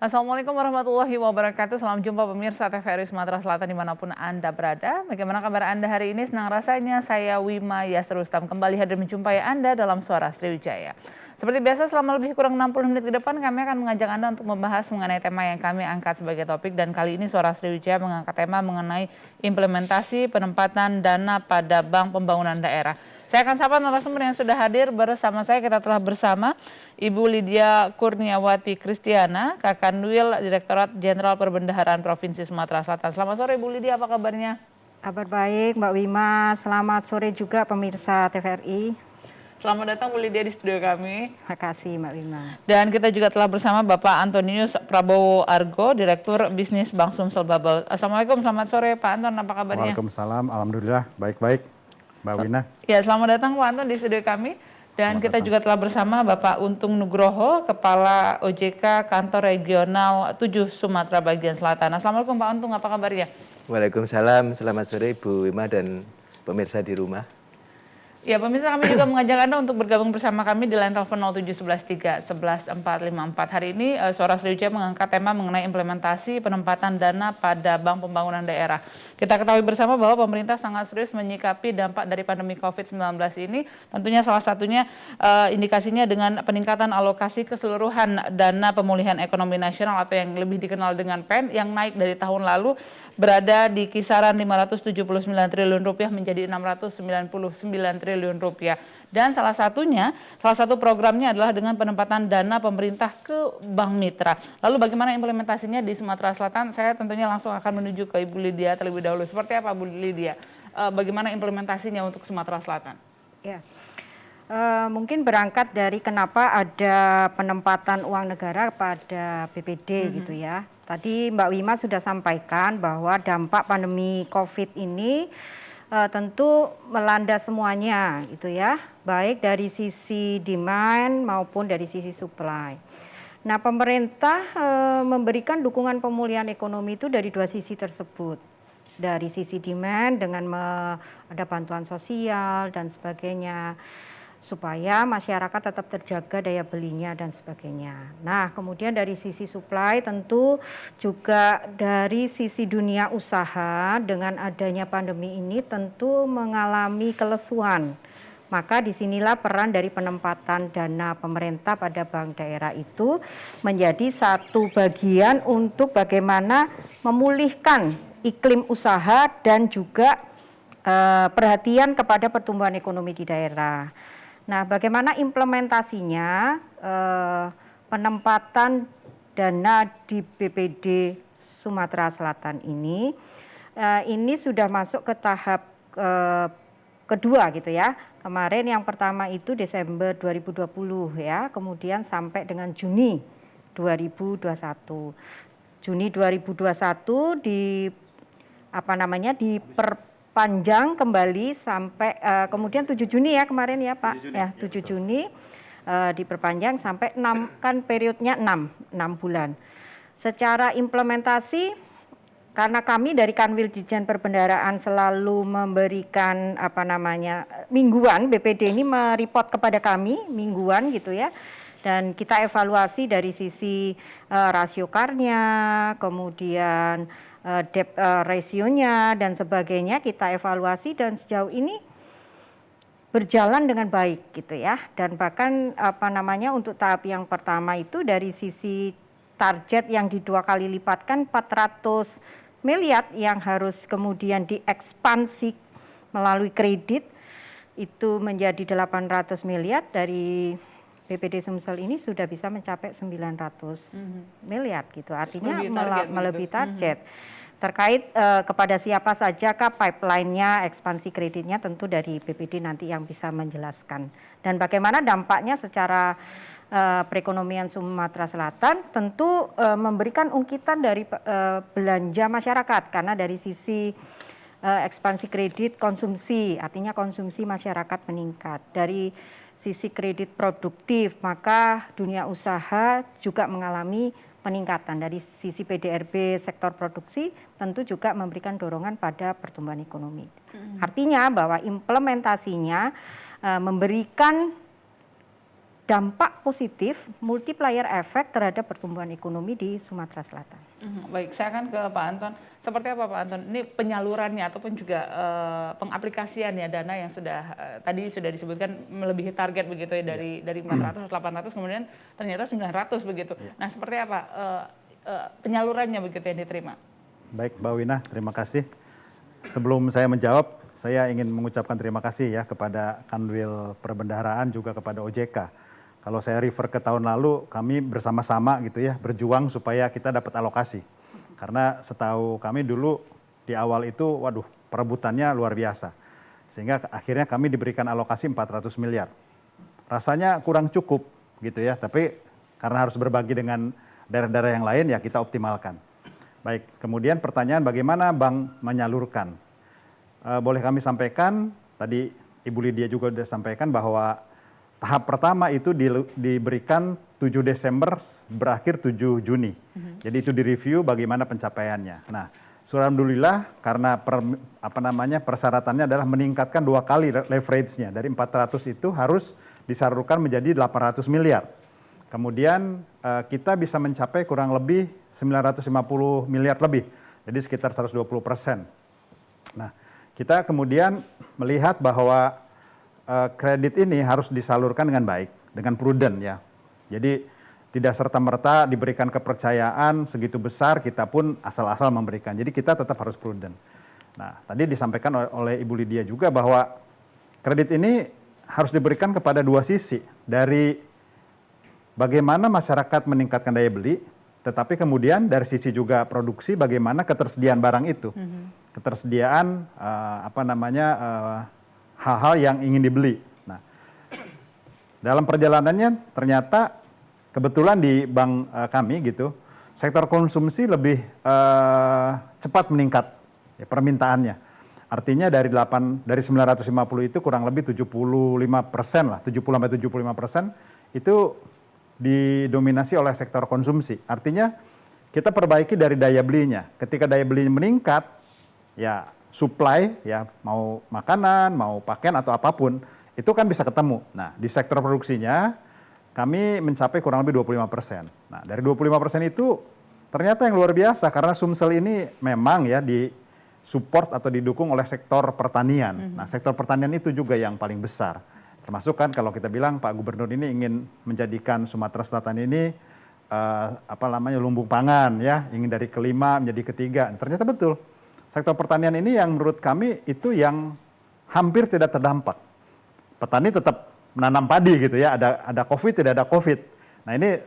Assalamualaikum warahmatullahi wabarakatuh. Selamat jumpa pemirsa TVRI Sumatera Selatan dimanapun Anda berada. Bagaimana kabar Anda hari ini? Senang rasanya saya Wima Yasir Rustam kembali hadir menjumpai Anda dalam Suara Sriwijaya. Seperti biasa selama lebih kurang 60 menit ke depan kami akan mengajak Anda untuk membahas mengenai tema yang kami angkat sebagai topik. Dan kali ini Suara Sriwijaya mengangkat tema mengenai implementasi penempatan dana pada Bank Pembangunan Daerah. Saya akan sapa narasumber yang sudah hadir bersama saya. Kita telah bersama Ibu Lydia Kurniawati Kristiana, Kakanwil Direktorat Jenderal Perbendaharaan Provinsi Sumatera Selatan. Selamat sore Bu Lydia, apa kabarnya? Kabar baik Mbak Wima, selamat sore juga pemirsa TVRI. Selamat datang Bu Lydia di studio kami. Terima kasih Mbak Wima. Dan kita juga telah bersama Bapak Antonius Prabowo Argo, Direktur Bisnis Bank Sumsel Babel. Assalamualaikum, selamat sore Pak Anton, apa kabarnya? Waalaikumsalam, alhamdulillah baik-baik. Mbak Wina. Ya, selamat datang Pak Anton di studio kami. Dan kita juga telah bersama Bapak Untung Nugroho, Kepala OJK Kantor Regional 7 Sumatera Bagian Selatan. Assalamualaikum Pak Untung, apa kabarnya? Waalaikumsalam, selamat sore Ibu Wima dan pemirsa di rumah. Ya, pemirsa, kami juga mengajak Anda untuk bergabung bersama kami di line telepon 07113114454. Hari ini Suara Sriwijaya mengangkat tema mengenai implementasi penempatan dana pada Bank Pembangunan Daerah. Kita ketahui bersama bahwa pemerintah sangat serius menyikapi dampak dari pandemi COVID-19 ini. Tentunya salah satunya indikasinya dengan peningkatan alokasi keseluruhan dana pemulihan ekonomi nasional atau yang lebih dikenal dengan PEN yang naik dari tahun lalu berada di kisaran 579 triliun rupiah menjadi 699 triliun rupiah. Dan salah satu programnya adalah dengan penempatan dana pemerintah ke Bank Mitra. Lalu bagaimana implementasinya di Sumatera Selatan? Saya tentunya langsung akan menuju ke Ibu Lydia terlebih dahulu. Seperti apa Bu Lydia? Bagaimana implementasinya untuk Sumatera Selatan? Ya, mungkin berangkat dari kenapa ada penempatan uang negara pada BPD gitu ya. Tadi Mbak Wima sudah sampaikan bahwa dampak pandemi COVID ini tentu melanda semuanya gitu ya, baik dari sisi demand maupun dari sisi supply. Nah, pemerintah memberikan dukungan pemulihan ekonomi itu dari dua sisi tersebut. Dari sisi demand dengan ada bantuan sosial dan sebagainya, supaya masyarakat tetap terjaga daya belinya dan sebagainya. Nah, kemudian dari sisi supply tentu juga dari sisi dunia usaha dengan adanya pandemi ini tentu mengalami kelesuan. Maka disinilah peran dari penempatan dana pemerintah pada bank daerah itu menjadi satu bagian untuk bagaimana memulihkan iklim usaha dan juga perhatian kepada pertumbuhan ekonomi di daerah. Nah, bagaimana implementasinya penempatan dana di BPD Sumatera Selatan ini sudah masuk ke tahap kedua gitu ya. Kemarin yang pertama itu Desember 2020 ya, kemudian sampai dengan Juni 2021. Juni 2021 diperpanjang kembali sampai kemudian 7 Juni ya kemarin ya Pak. 7 Juni diperpanjang sampai 6, kan periodnya 6 bulan. Secara implementasi, karena kami dari Kanwil Ditjen Perbendaharaan selalu memberikan mingguan, BPD ini mereport kepada kami mingguan gitu ya. Dan kita evaluasi dari sisi rasio KAR-nya, kemudian debt ratio-nya dan sebagainya, kita evaluasi dan sejauh ini berjalan dengan baik gitu ya. Dan bahkan untuk tahap yang pertama itu dari sisi target yang di2 kali lipatkan 400 miliar yang harus kemudian diekspansi melalui kredit itu menjadi 800 miliar dari BPD Sumsel ini sudah bisa mencapai 900 miliar gitu. Artinya melebihi target. Terkait kepada siapa saja pipeline-nya, ekspansi kreditnya tentu dari BPD nanti yang bisa menjelaskan. Dan bagaimana dampaknya secara perekonomian Sumatera Selatan tentu memberikan ungkitan dari belanja masyarakat karena dari sisi ekspansi kredit konsumsi, artinya konsumsi masyarakat meningkat. Dari sisi kredit produktif, maka dunia usaha juga mengalami peningkatan. Dari sisi PDRB sektor produksi tentu juga memberikan dorongan pada pertumbuhan ekonomi. Artinya bahwa implementasinya memberikan dampak positif multiplier efek terhadap pertumbuhan ekonomi di Sumatera Selatan. Baik, saya akan ke Pak Anton. Seperti apa Pak Anton? Ini penyalurannya ataupun juga pengaplikasiannya dana yang sudah tadi sudah disebutkan melebihi target begitu ya dari 400 800 kemudian ternyata 900 begitu. Nah, seperti apa penyalurannya begitu yang diterima? Baik, Mbak Wina, terima kasih. Sebelum saya menjawab, saya ingin mengucapkan terima kasih ya kepada Kanwil Perbendaharaan juga kepada OJK. Kalau saya refer ke tahun lalu, kami bersama-sama gitu ya berjuang supaya kita dapat alokasi. Karena setahu kami dulu di awal itu, waduh, perebutannya luar biasa. Sehingga akhirnya kami diberikan alokasi 400 miliar. Rasanya kurang cukup gitu ya, tapi karena harus berbagi dengan daerah-daerah yang lain ya kita optimalkan. Baik, kemudian pertanyaan bagaimana Bank menyalurkan? Boleh kami sampaikan, tadi Ibu Lydia juga sudah sampaikan bahwa tahap pertama itu diberikan 7 Desember berakhir 7 Juni. Jadi itu direview bagaimana pencapaiannya. Nah, alhamdulillah karena persyaratannya adalah meningkatkan 2 kali leverage-nya. Dari 400 itu harus disalurkan menjadi 800 miliar. Kemudian kita bisa mencapai kurang lebih 950 miliar lebih. Jadi sekitar 120%. Nah, kita kemudian melihat bahwa kredit ini harus disalurkan dengan baik, dengan prudent ya. Jadi tidak serta-merta diberikan kepercayaan segitu besar, kita pun asal-asal memberikan. Jadi kita tetap harus prudent. Nah, tadi disampaikan oleh Ibu Lydia juga bahwa kredit ini harus diberikan kepada dua sisi. Dari bagaimana masyarakat meningkatkan daya beli, tetapi kemudian dari sisi juga produksi bagaimana ketersediaan barang itu. Ketersediaan hal-hal yang ingin dibeli. Nah, dalam perjalanannya ternyata kebetulan di bank kami gitu, sektor konsumsi lebih cepat meningkat ya, permintaannya. Artinya dari 950 itu kurang lebih 75% lah, 70-75% itu didominasi oleh sektor konsumsi. Artinya kita perbaiki dari daya belinya. Ketika daya belinya meningkat, ya supply ya mau makanan, mau pakaian atau apapun itu kan bisa ketemu. Nah, di sektor produksinya kami mencapai kurang lebih 25%. Nah, dari 25% itu ternyata yang luar biasa karena Sumsel ini memang ya di-support atau didukung oleh sektor pertanian. Nah, sektor pertanian itu juga yang paling besar. Termasuk kan kalau kita bilang Pak Gubernur ini ingin menjadikan Sumatera Selatan ini lumbung pangan ya, ingin dari kelima menjadi ketiga. Ternyata betul. Sektor pertanian ini yang menurut kami itu yang hampir tidak terdampak. Petani tetap menanam padi gitu ya, ada Covid tidak ada Covid. Nah, ini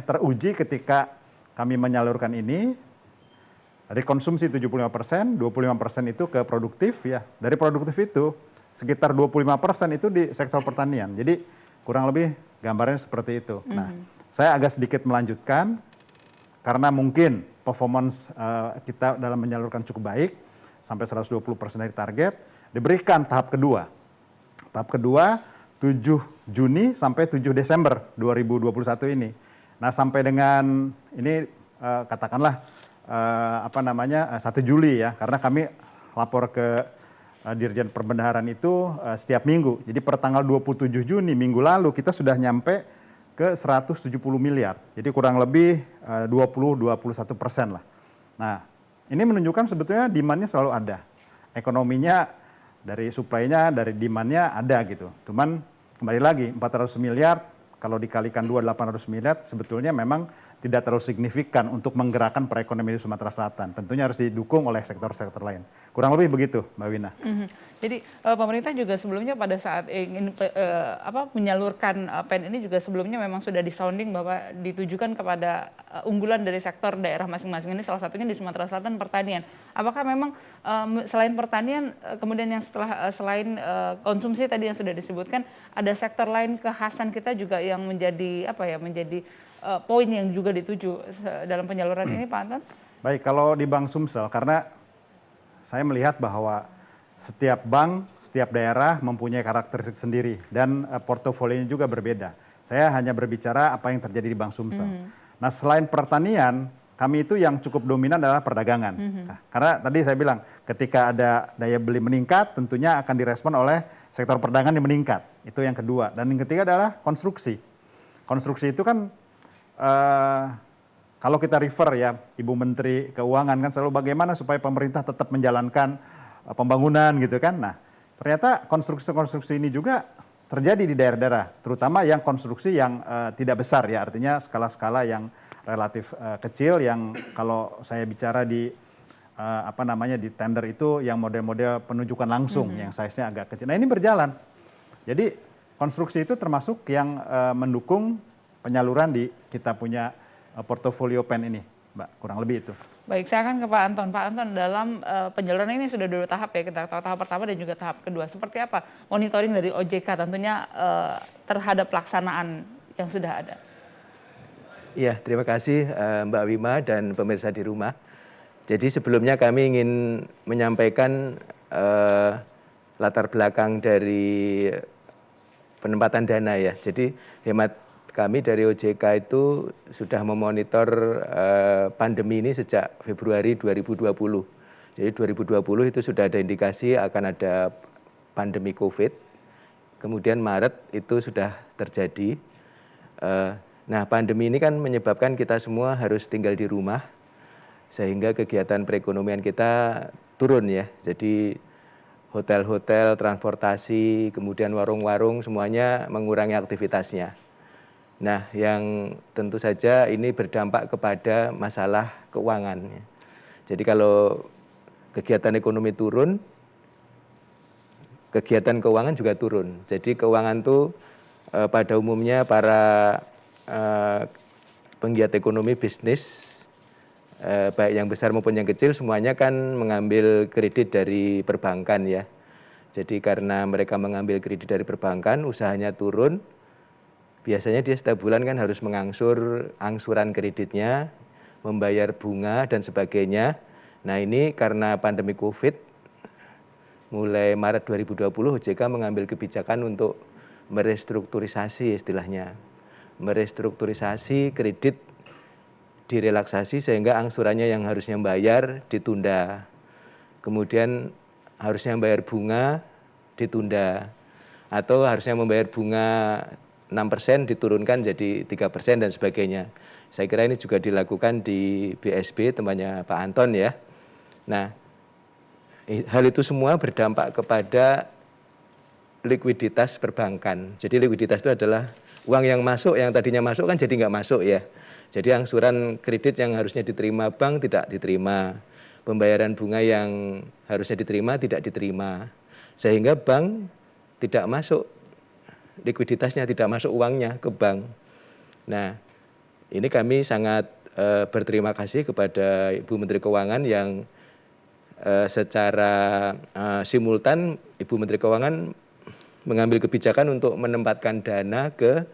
teruji ketika kami menyalurkan ini dari konsumsi 75%, 25% itu ke produktif ya. Dari produktif itu sekitar 25% itu di sektor pertanian. Jadi kurang lebih gambarnya seperti itu. Nah, saya agak sedikit melanjutkan karena mungkin performance kita dalam menyalurkan cukup baik sampai 120% dari target, diberikan tahap kedua. Tahap kedua 7 Juni sampai 7 Desember 2021 ini. Nah, sampai dengan ini katakanlah 1 Juli ya, karena kami lapor ke Dirjen Perbendaharaan itu setiap minggu. Jadi per tanggal 27 Juni minggu lalu kita sudah nyampe ke 170 miliar. Jadi kurang lebih 20-21% lah. Nah, ini menunjukkan sebetulnya demand-nya selalu ada. Ekonominya dari supply-nya, dari demand-nya ada gitu. Cuman kembali lagi 400 miliar kalau dikalikan 800 miliar sebetulnya memang tidak terlalu signifikan untuk menggerakkan perekonomian di Sumatera Selatan. Tentunya harus didukung oleh sektor-sektor lain. Kurang lebih begitu, Mbak Wina. Jadi pemerintah juga sebelumnya pada saat ingin menyalurkan PEN ini juga sebelumnya memang sudah disounding bahwa ditujukan kepada unggulan dari sektor daerah masing-masing. Ini salah satunya di Sumatera Selatan pertanian. Apakah memang selain pertanian kemudian yang selain konsumsi tadi yang sudah disebutkan ada sektor lain kekhasan kita juga yang menjadi menjadi poin yang juga dituju dalam penyaluran ini, Pak Anton? Baik, kalau di Bank Sumsel karena saya melihat bahwa setiap bank, setiap daerah mempunyai karakteristik sendiri dan portofolionya juga berbeda. Saya hanya berbicara apa yang terjadi di Bank Sumsel. Nah, selain pertanian, kami itu yang cukup dominan adalah perdagangan. Nah, karena tadi saya bilang ketika ada daya beli meningkat tentunya akan direspon oleh sektor perdagangan yang meningkat. Itu yang kedua. Dan yang ketiga adalah konstruksi. Konstruksi itu kan kalau kita refer ya Ibu Menteri Keuangan kan selalu bagaimana supaya pemerintah tetap menjalankan pembangunan gitu kan. Nah, ternyata konstruksi-konstruksi ini juga terjadi di daerah-daerah, terutama yang konstruksi yang tidak besar ya, artinya skala-skala yang relatif kecil yang kalau saya bicara di di tender itu yang model-model penunjukan langsung yang size-nya agak kecil. Nah, ini berjalan. Jadi konstruksi itu termasuk yang mendukung penyaluran di kita punya portofolio PEN ini, Mbak, kurang lebih itu. Baik, saya akan ke Pak Anton. Pak Anton, dalam penyaluran ini sudah 2 tahap ya, kita tahu tahap pertama dan juga tahap kedua. Seperti apa monitoring dari OJK tentunya terhadap pelaksanaan yang sudah ada? Iya, terima kasih Mbak Wima dan pemirsa di rumah. Jadi sebelumnya kami ingin menyampaikan latar belakang dari penempatan dana ya. Jadi hemat kami dari OJK itu sudah memonitor pandemi ini sejak Februari 2020. Jadi 2020 itu sudah ada indikasi akan ada pandemi COVID. Kemudian Maret itu sudah terjadi. Nah, pandemi ini kan menyebabkan kita semua harus tinggal di rumah, sehingga kegiatan perekonomian kita turun ya. Jadi hotel-hotel, transportasi, kemudian warung-warung semuanya mengurangi aktivitasnya. Nah, yang tentu saja ini berdampak kepada masalah keuangan. Jadi kalau kegiatan ekonomi turun, kegiatan keuangan juga turun. Jadi keuangan itu pada umumnya para penggiat ekonomi bisnis, baik yang besar maupun yang kecil, semuanya kan mengambil kredit dari perbankan ya. Jadi karena mereka mengambil kredit dari perbankan, usahanya turun. Biasanya dia setiap bulan kan harus mengangsur angsuran kreditnya, membayar bunga dan sebagainya. Nah, ini karena pandemi COVID, mulai Maret 2020 OJK mengambil kebijakan untuk merestrukturisasi istilahnya. Merestrukturisasi kredit direlaksasi sehingga angsurannya yang harusnya bayar ditunda. Kemudian harusnya bayar bunga ditunda. Atau harusnya membayar bunga 6% diturunkan jadi 3% dan sebagainya. Saya kira ini juga dilakukan di BSB tempatnya Pak Anton ya. Nah, hal itu semua berdampak kepada likuiditas perbankan. Jadi likuiditas itu adalah uang yang masuk, yang tadinya masuk kan jadi nggak masuk ya. Jadi angsuran kredit yang harusnya diterima bank tidak diterima. Pembayaran bunga yang harusnya diterima tidak diterima. Sehingga bank tidak masuk likuiditasnya, tidak masuk uangnya ke bank. Nah, ini kami sangat berterima kasih kepada Ibu Menteri Keuangan yang secara simultan Ibu Menteri Keuangan mengambil kebijakan untuk menempatkan dana ke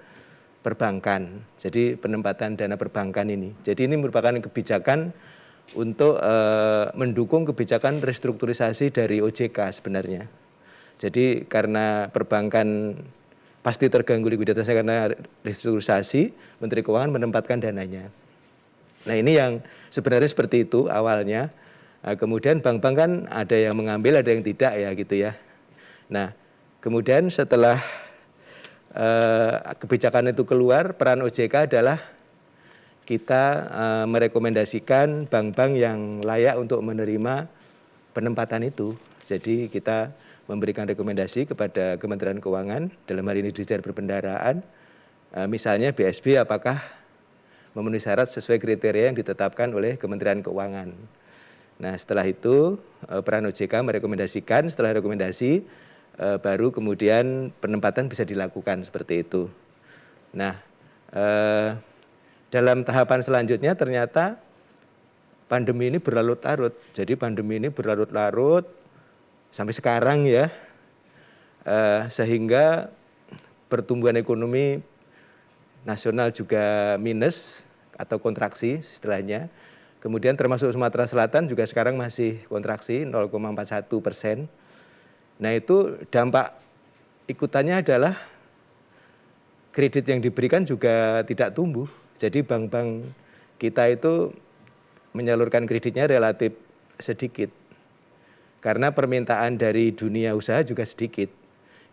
perbankan. Jadi penempatan dana perbankan ini. Jadi ini merupakan kebijakan untuk mendukung kebijakan restrukturisasi dari OJK sebenarnya. Jadi karena perbankan pasti terganggu likuiditasnya karena restrukturisasi, Menteri Keuangan menempatkan dananya. Nah, ini yang sebenarnya seperti itu awalnya. Nah, kemudian bank-bank kan ada yang mengambil, ada yang tidak ya gitu ya. Nah, kemudian setelah kebijakan itu keluar, peran OJK adalah kita merekomendasikan bank-bank yang layak untuk menerima penempatan itu. Jadi kita memberikan rekomendasi kepada Kementerian Keuangan, dalam hal ini Dirjen Perbendaharaan, misalnya BSB apakah memenuhi syarat sesuai kriteria yang ditetapkan oleh Kementerian Keuangan. Nah, setelah itu peran OJK merekomendasikan, setelah rekomendasi baru kemudian penempatan bisa dilakukan seperti itu. Nah, dalam tahapan selanjutnya ternyata pandemi ini berlarut-larut. Jadi pandemi ini berlarut-larut sampai sekarang ya, sehingga pertumbuhan ekonomi nasional juga minus atau kontraksi istilahnya. Kemudian termasuk Sumatera Selatan juga sekarang masih kontraksi 0,41%. Nah, itu dampak ikutannya adalah kredit yang diberikan juga tidak tumbuh. Jadi bank-bank kita itu menyalurkan kreditnya relatif sedikit. Karena permintaan dari dunia usaha juga sedikit.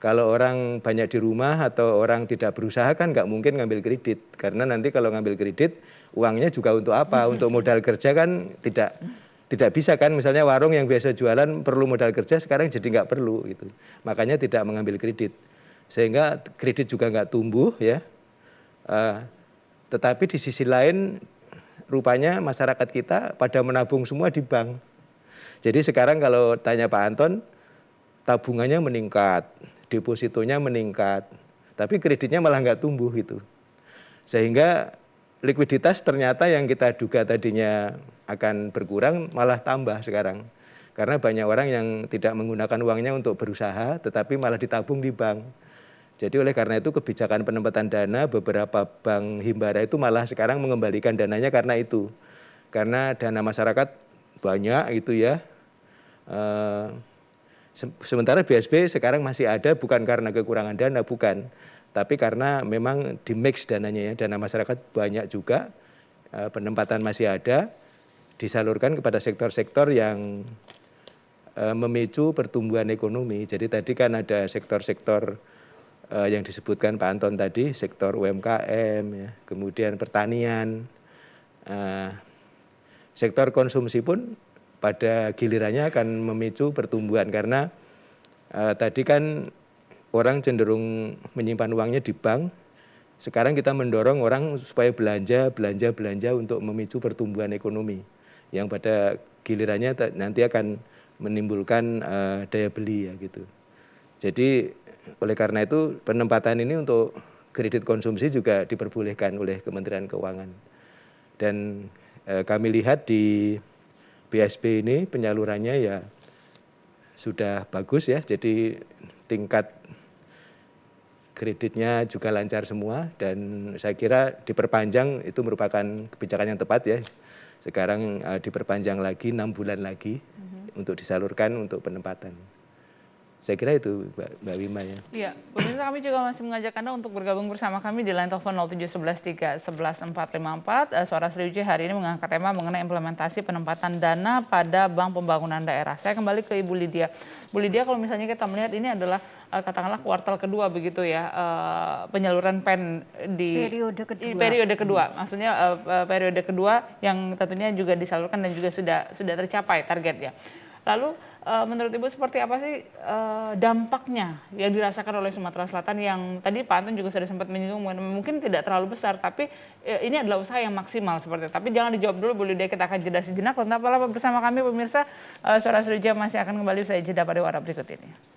Kalau orang banyak di rumah atau orang tidak berusaha kan nggak mungkin ngambil kredit. Karena nanti kalau ngambil kredit, uangnya juga untuk apa? Untuk modal kerja kan tidak bisa kan. Misalnya warung yang biasa jualan perlu modal kerja, sekarang jadi nggak perlu gitu. Makanya tidak mengambil kredit. Sehingga kredit juga nggak tumbuh ya. Tetapi di sisi lain rupanya masyarakat kita pada menabung semua di bank. Jadi sekarang kalau tanya Pak Anton, tabungannya meningkat, depositonya meningkat, tapi kreditnya malah nggak tumbuh gitu. Sehingga likuiditas ternyata yang kita duga tadinya akan berkurang malah tambah sekarang. Karena banyak orang yang tidak menggunakan uangnya untuk berusaha, tetapi malah ditabung di bank. Jadi oleh karena itu kebijakan penempatan dana beberapa bank himbara itu malah sekarang mengembalikan dananya karena itu. Karena dana masyarakat banyak gitu ya. Sementara BSB sekarang masih ada bukan karena kekurangan dana, bukan. Tapi karena memang di mix dananya ya, dana masyarakat banyak juga, penempatan masih ada, disalurkan kepada sektor-sektor yang memicu pertumbuhan ekonomi. Jadi tadi kan ada sektor-sektor yang disebutkan Pak Anton tadi, sektor UMKM, ya, kemudian pertanian, sektor konsumsi pun pada gilirannya akan memicu pertumbuhan karena tadi kan orang cenderung menyimpan uangnya di bank. Sekarang kita mendorong orang supaya belanja untuk memicu pertumbuhan ekonomi yang pada gilirannya nanti akan menimbulkan daya beli ya gitu. Jadi oleh karena itu penempatan ini untuk kredit konsumsi juga diperbolehkan oleh Kementerian Keuangan. Dan kami lihat di BSB ini penyalurannya ya sudah bagus ya, jadi tingkat kreditnya juga lancar semua dan saya kira diperpanjang itu merupakan kebijakan yang tepat ya. Sekarang diperpanjang lagi 6 bulan lagi untuk disalurkan untuk penempatan. Saya kira itu Mbak Wima ya. Iya, pemirsa kami juga masih mengajak Anda untuk bergabung bersama kami di line telepon 07113111454. Suara Sri Uji hari ini mengangkat tema mengenai implementasi penempatan dana pada Bank Pembangunan Daerah. Saya kembali ke Ibu Lydia. Bu Lydia, kalau misalnya kita melihat ini adalah katakanlah kuartal kedua begitu ya, penyaluran PEN di periode kedua. Maksudnya periode kedua yang tentunya juga disalurkan dan juga sudah tercapai targetnya. Lalu menurut Ibu seperti apa sih dampaknya yang dirasakan oleh Sumatera Selatan yang tadi Pak Anton juga sudah sempat menyinggung mungkin tidak terlalu besar tapi ini adalah usaha yang maksimal seperti itu. Tapi jangan dijawab dulu Bu Lydia, kita akan jeda sejenak. Tetaplah bersama kami pemirsa, Suara Sriwijaya masih akan kembali usai jeda pada warna berikut ini.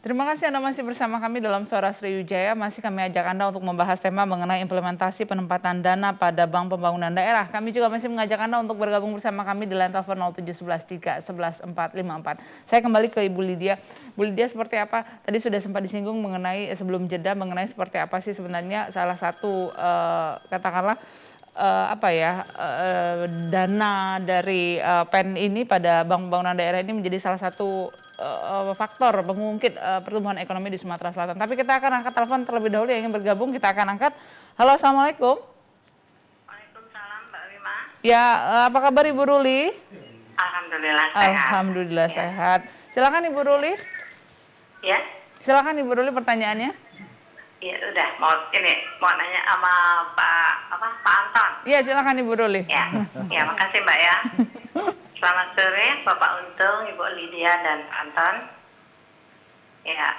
Terima kasih Anda masih bersama kami dalam Suara Sriwijaya. Masih kami ajak Anda untuk membahas tema mengenai implementasi penempatan dana pada Bank Pembangunan Daerah. Kami juga masih mengajak Anda untuk bergabung bersama kami di line telepon 07113111454. Saya kembali ke Ibu Lydia. Bu Lydia, seperti apa? Tadi sudah sempat disinggung mengenai sebelum jeda mengenai seperti apa sih sebenarnya salah satu katakanlah dana dari PEN ini pada Bank Pembangunan Daerah ini menjadi salah satu faktor pengungkit pertumbuhan ekonomi di Sumatera Selatan. Tapi kita akan angkat telepon terlebih dahulu yang ingin bergabung. Kita akan angkat. Halo, Assalamualaikum. Waalaikumsalam, Mbak Wima. Ya, apa kabar Ibu Ruli? Alhamdulillah sehat. Alhamdulillah sehat. Silakan Ibu Ruli. Ya? Silakan Ibu Ruli pertanyaannya. Ya udah, mau nanya sama Pak Anton. Iya, silakan Ibu Ruli. Ya, makasih Mbak ya. Selamat sore Bapak Untung, Ibu Lydia dan Pak Anton. Ya,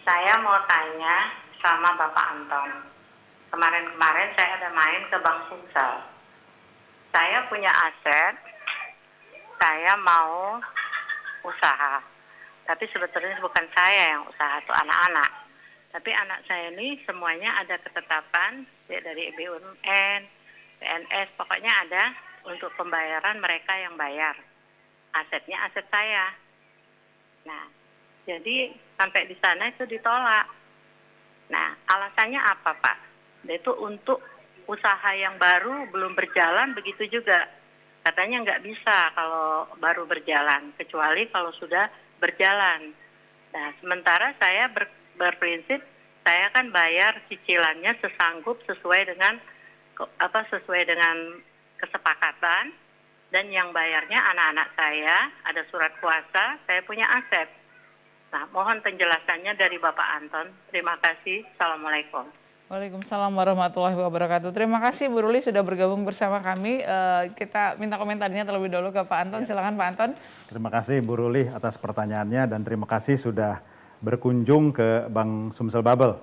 saya mau tanya sama Bapak Anton. Kemarin saya ada main ke Bank Sumsel. Saya punya aset, saya mau usaha. Tapi sebetulnya bukan saya yang usaha, itu anak-anak. Tapi anak saya ini semuanya ada ketetapan ya, dari BUMN, PNS, pokoknya ada untuk pembayaran mereka yang bayar. Asetnya aset saya. Nah, jadi sampai di sana itu ditolak. Nah, alasannya apa Pak? Itu untuk usaha yang baru belum berjalan begitu juga. Katanya nggak bisa kalau baru berjalan, kecuali kalau sudah berjalan. Nah, sementara saya berprinsip saya kan bayar cicilannya sesanggup sesuai dengan kesepakatan Dan yang bayarnya anak-anak saya, ada surat kuasa, saya punya aset. Nah, mohon penjelasannya dari Bapak Anton. Terima kasih. Assalamualaikum. Waalaikumsalam warahmatullahi wabarakatuh. Terima kasih Bu Ruli sudah bergabung bersama kami. Kita minta komentarnya terlebih dahulu ke Pak Anton. Silakan Pak Anton. Terima kasih Bu Ruli atas pertanyaannya dan terima kasih sudah berkunjung ke Bank Sumsel Bubble.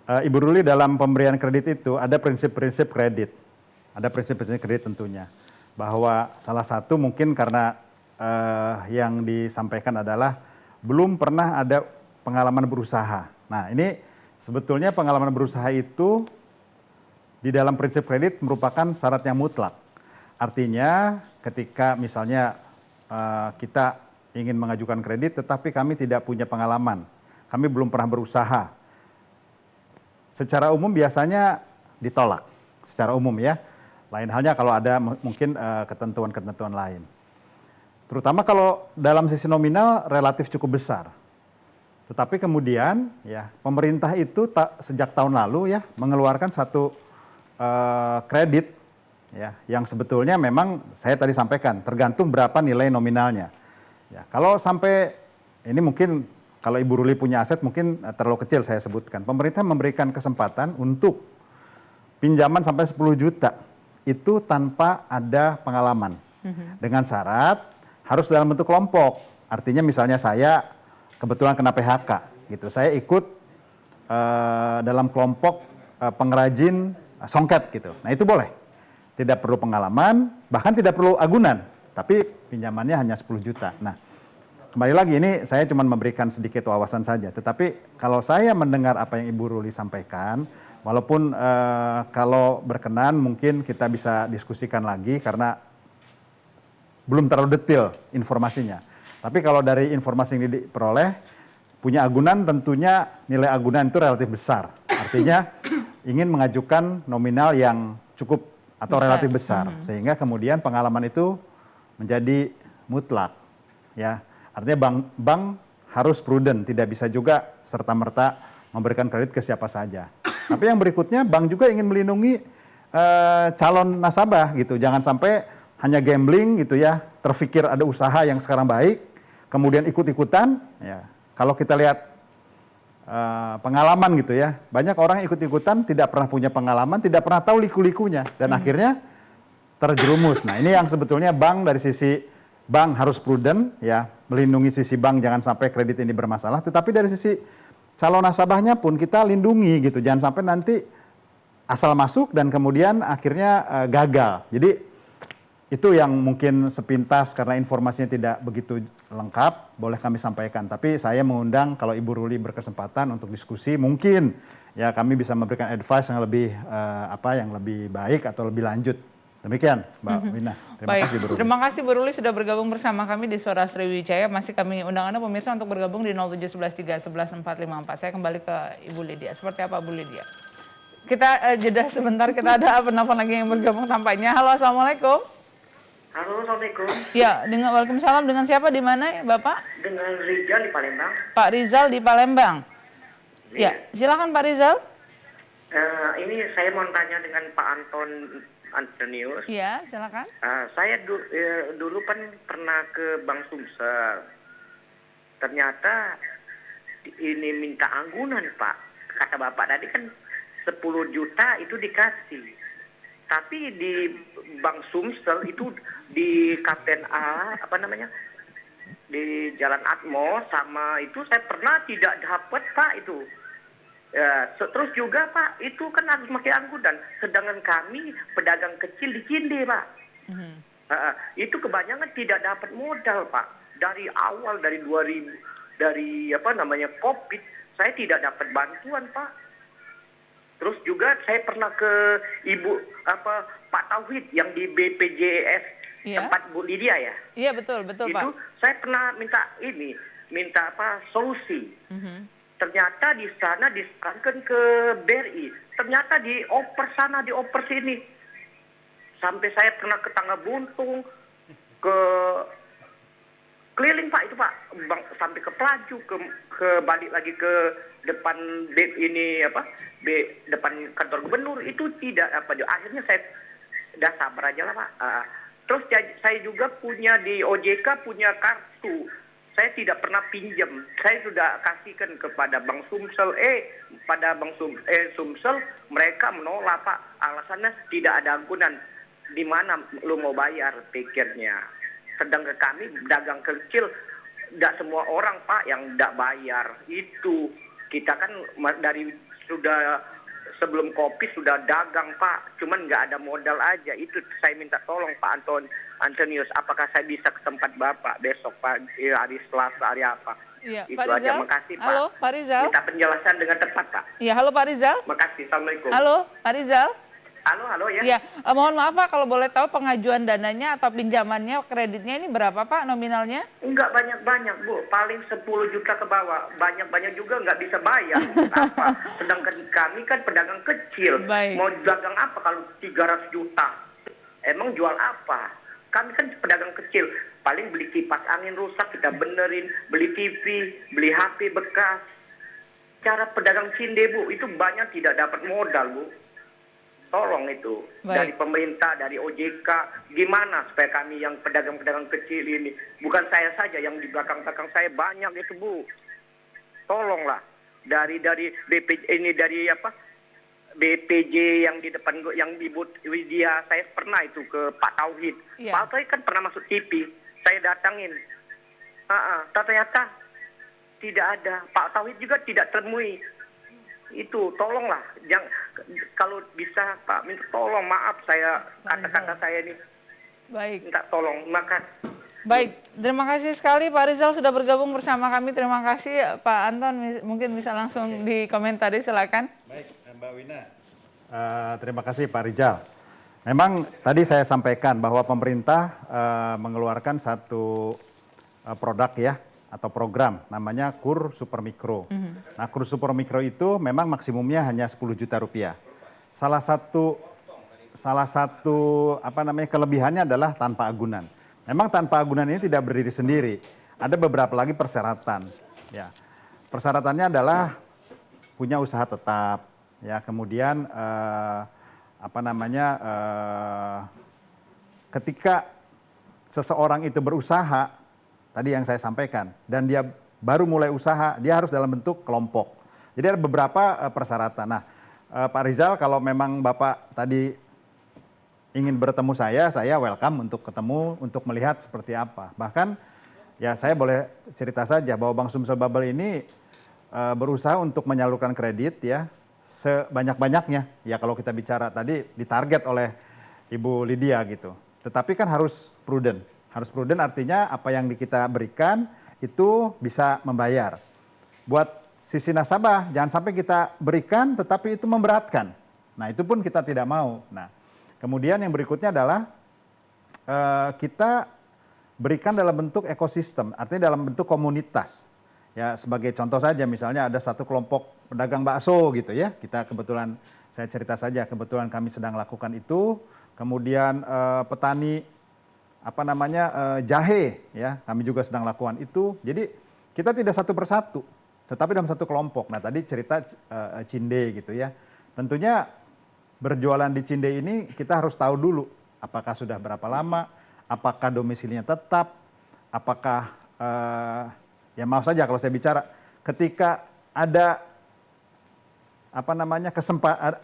Ibu Ruli, dalam pemberian kredit itu ada prinsip-prinsip kredit. Ada prinsip-prinsip kredit tentunya. Bahwa salah satu mungkin karena yang disampaikan adalah belum pernah ada pengalaman berusaha. Nah, ini sebetulnya pengalaman berusaha itu di dalam prinsip kredit merupakan syarat yang mutlak. Artinya ketika misalnya kita ingin mengajukan kredit tetapi kami tidak punya pengalaman, kami belum pernah berusaha, secara umum biasanya ditolak, secara umum ya. Lain halnya kalau ada mungkin ketentuan-ketentuan lain. Terutama kalau dalam sisi nominal relatif cukup besar. Tetapi kemudian ya pemerintah itu sejak tahun lalu ya mengeluarkan satu kredit ya yang sebetulnya memang saya tadi sampaikan tergantung berapa nilai nominalnya. Ya, kalau sampai ini mungkin kalau Ibu Ruli punya aset mungkin terlalu kecil saya sebutkan. Pemerintah memberikan kesempatan untuk pinjaman sampai 10 juta itu tanpa ada pengalaman. Dengan syarat harus dalam bentuk kelompok. Artinya misalnya saya kebetulan kena PHK gitu. Saya ikut dalam kelompok pengrajin songket gitu. Nah, itu boleh. Tidak perlu pengalaman, bahkan tidak perlu agunan, tapi pinjamannya hanya 10 juta. Nah, kembali lagi ini saya cuma memberikan sedikit wawasan saja. Tetapi kalau saya mendengar apa yang Ibu Ruli sampaikan, walaupun kalau berkenan mungkin kita bisa diskusikan lagi karena belum terlalu detail informasinya. Tapi kalau dari informasi yang diperoleh, punya agunan tentunya nilai agunan itu relatif besar. Artinya ingin mengajukan nominal yang cukup atau relatif besar. Sehingga kemudian pengalaman itu menjadi mutlak. Ya, artinya bank harus prudent, tidak bisa juga serta-merta memberikan kredit ke siapa saja. Tapi yang berikutnya bank juga ingin melindungi calon nasabah gitu. Jangan sampai hanya gambling gitu ya, terfikir ada usaha yang sekarang baik, kemudian ikut-ikutan, ya kalau kita lihat pengalaman gitu ya, banyak orang ikut-ikutan tidak pernah punya pengalaman, tidak pernah tahu liku-likunya, dan akhirnya terjerumus. Nah, ini yang sebetulnya bank dari sisi bank harus prudent ya, melindungi sisi bank jangan sampai kredit ini bermasalah, tetapi dari sisi calon nasabahnya pun kita lindungi gitu, jangan sampai nanti asal masuk dan kemudian akhirnya gagal. Jadi itu yang mungkin sepintas karena informasinya tidak begitu lengkap, boleh kami sampaikan. Tapi saya mengundang kalau Ibu Ruli berkesempatan untuk diskusi, mungkin ya kami bisa memberikan advice yang lebih yang lebih baik atau lebih lanjut. Demikian, Mbak Wina. Terima kasih Bu Ruli. Terima kasih Bu Ruli sudah bergabung bersama kami di Suara Sriwijaya. Masih kami undang Anda pemirsa untuk bergabung di 07113111454. Saya kembali ke Ibu Lydia. Seperti apa Bu Lydia? Kita jeda sebentar, kita ada penelpon lagi yang bergabung tampaknya. Halo, Assalamualaikum. Halo, Assalamualaikum. Ya, Waalaikumsalam. Dengan siapa di mana ya, Bapak? Dengan Rizal di Palembang. Pak Rizal di Palembang. Ya, silakan Pak Rizal. Ini saya mau tanya dengan Pak Antonius. Ya, silakan. Saya dulu kan pernah ke Bank Sumsel. Ternyata ini minta agunan, Pak. Kata Bapak tadi kan 10 juta itu dikasih. Tapi di Bank Sumsel itu di Kapten A, di Jalan Atmo sama itu saya pernah tidak dapat, Pak, itu. Ya, terus juga, Pak, itu kan harus pakai angkutan. Sedangkan kami pedagang kecil di Cinde, Pak. Itu kebanyakan tidak dapat modal, Pak. Dari awal dari 2000 COVID, saya tidak dapat bantuan, Pak. Terus juga saya pernah ke Pak Tauhid yang di BPJS tempat Bu Lydia ya. Iya, betul Pak. Itu saya pernah minta solusi. Ternyata di sana disarankan ke BRI. Ternyata dioper sana, dioper sini. Sampai saya pernah ke Tangga Buntung, ke keliling, Pak, itu, Pak. Sampai ke Pelaju, ke balik lagi ke depan depan kantor gubernur, itu tidak akhirnya saya udah sabar aja lah, Pak. Terus saya juga punya di OJK punya kartu. Saya tidak pernah pinjam. Saya sudah kasihkan kepada Bank Sumsel. Pada Bank Sumsel mereka menolak, Pak. Alasannya tidak ada anggunan. Di mana lu mau bayar, pikirnya. Sedangkan kami dagang kecil, tidak semua orang, Pak, yang tidak bayar. Itu kita kan dari sudah sebelum Covid sudah dagang, Pak. Cuman nggak ada modal aja. Itu saya minta tolong Pak Antonius, apakah saya bisa ke tempat Bapak besok, Pak, hari Selasa, hari apa? Iya, Itu Pak aja, Rizal. makasih Pak. Halo, Pak Rizal. Minta penjelasan dengan tepat, Pak. Iya, halo Pak Rizal. Makasih, Assalamualaikum. Halo, Pak Rizal. Halo ya. Iya, mohon maaf Pak, kalau boleh tahu pengajuan dananya atau pinjamannya, kreditnya ini berapa Pak nominalnya? Enggak banyak-banyak, Bu. Paling 10 juta ke bawah. Banyak-banyak juga nggak bisa bayar. Apa? Sedangkan kami kan pedagang kecil. Baik. Mau dagang apa kalau 300 juta? Emang jual apa? Kami kan pedagang kecil. Paling beli kipas angin rusak, kita benerin. Beli TV, beli HP bekas. Cara pedagang cinde, Bu, itu banyak tidak dapat modal, Bu. Tolong itu. Baik. Dari pemerintah, dari OJK, gimana supaya kami yang pedagang-pedagang kecil ini, bukan saya saja, yang di belakang-belakang saya banyak itu, Bu. Tolonglah. Dari BPJ ini, dari apa? BPJ yang di depan yang Ibu Widya, saya pernah itu ke Pak Tauhid. Iya. Pak Tauhid kan pernah masuk TV, saya datangin. Ternyata tidak ada. Pak Tauhid juga tidak temui. Itu tolonglah, kalau bisa Pak, minta tolong, maaf saya kata-kata saya ini, Baik. minta tolong, makasih. Baik, terima kasih sekali Pak Rizal sudah bergabung bersama kami. Terima kasih Pak Anton, mungkin bisa langsung dikomentari, silakan. Baik, Mbak Wina. Terima kasih Pak Rizal. Memang tadi saya sampaikan bahwa pemerintah mengeluarkan satu produk ya, atau program namanya KUR Supermikro. Nah, KUR Supermikro itu memang maksimumnya hanya 10 juta rupiah. Salah satu kelebihannya adalah tanpa agunan. Memang tanpa agunan ini tidak berdiri sendiri. Ada beberapa lagi persyaratan. Ya, persyaratannya adalah punya usaha tetap. Ya, kemudian ketika seseorang itu berusaha, tadi yang saya sampaikan, dan dia baru mulai usaha, dia harus dalam bentuk kelompok. Jadi ada beberapa persyaratan. Nah, Pak Rizal, kalau memang Bapak tadi ingin bertemu saya welcome untuk ketemu, untuk melihat seperti apa. Bahkan, ya saya boleh cerita saja bahwa Bank Sumsel Bubble ini berusaha untuk menyalurkan kredit ya sebanyak-banyaknya. Ya kalau kita bicara tadi ditarget oleh Ibu Lydia gitu. Tetapi kan harus prudent. Harus prudent artinya apa yang kita berikan itu bisa membayar. Buat sisi nasabah jangan sampai kita berikan tetapi itu memberatkan. Nah itu pun kita tidak mau. Nah kemudian yang berikutnya adalah kita berikan dalam bentuk ekosistem, artinya dalam bentuk komunitas. Ya sebagai contoh saja misalnya ada satu kelompok pedagang bakso gitu ya. Kita kebetulan, saya cerita saja, kebetulan kami sedang lakukan itu. Kemudian petani jahe ya, kami juga sedang lakukan itu. Jadi kita tidak satu persatu, tetapi dalam satu kelompok. Nah tadi cerita Cinde gitu ya. Tentunya berjualan di Cinde ini kita harus tahu dulu apakah sudah berapa lama, apakah domisilinya tetap, apakah ya maaf saja kalau saya bicara ketika ada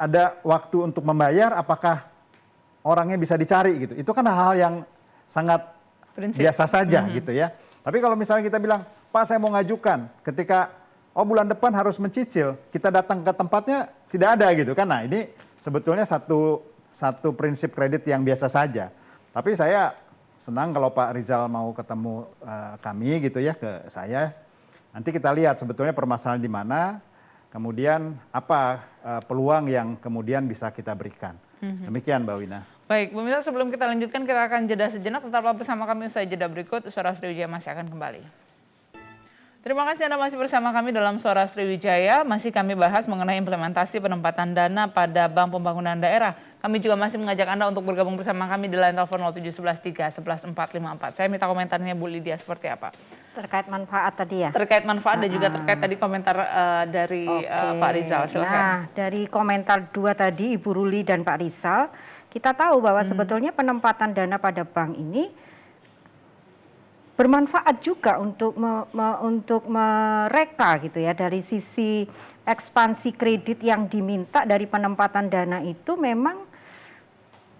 ada waktu untuk membayar, apakah orangnya bisa dicari gitu. Itu kan hal-hal yang sangat biasa saja gitu ya. Tapi kalau misalnya kita bilang, Pak saya mau ngajukan, ketika bulan depan harus mencicil, kita datang ke tempatnya tidak ada gitu kan. Nah ini sebetulnya satu prinsip kredit yang biasa saja. Tapi saya senang kalau Pak Rizal mau ketemu kami gitu ya, ke saya. Nanti kita lihat sebetulnya permasalahan di mana, kemudian apa peluang yang kemudian bisa kita berikan. Demikian Mbak Wina. Baik, Bu Mila, sebelum kita lanjutkan kita akan jeda sejenak, tetaplah bersama kami usai jeda berikut. Suara Sriwijaya masih akan kembali. Terima kasih Anda masih bersama kami dalam Suara Sriwijaya. Masih kami bahas mengenai implementasi penempatan dana pada Bank Pembangunan Daerah. Kami juga masih mengajak Anda untuk bergabung bersama kami di line telepon 07113 11 454. Saya minta komentarnya Bu Lydia seperti apa? Terkait manfaat tadi ya? Terkait manfaat dan juga terkait tadi komentar dari Pak Rizal. Silakan. Nah, dari komentar dua tadi Ibu Ruli dan Pak Rizal, kita tahu bahwa sebetulnya penempatan dana pada bank ini bermanfaat juga untuk untuk mereka gitu ya, dari sisi ekspansi kredit yang diminta dari penempatan dana itu memang